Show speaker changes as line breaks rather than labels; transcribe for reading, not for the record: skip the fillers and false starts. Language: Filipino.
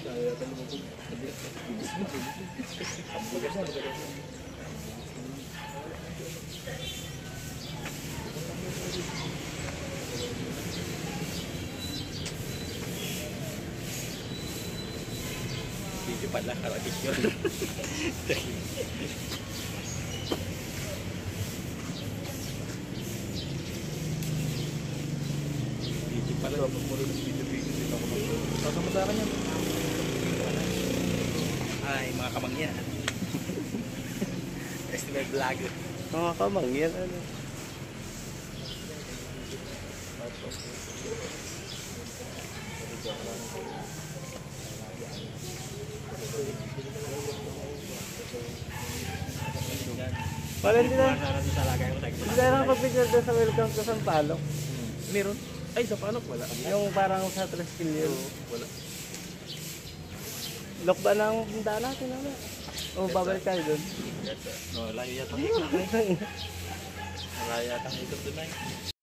Video pala, karating yun. Video pala. Pag mo rin video dito ako mag-video. Sasama sa akin yan. Ay, mga kamangyan. Estimate vlog.
Mga kamangyan, ano? Wala, hindi na nakapag-picture doon sa welcome to Sampaloc.
Meron? Ay, sa Palok wala.
Yung parang sa Triskelion.
Wala.
Lock ba ng punta natin? Ano? O, babalik tayo doon.
No, layo yata. Malayo yata ang ikot doon ay.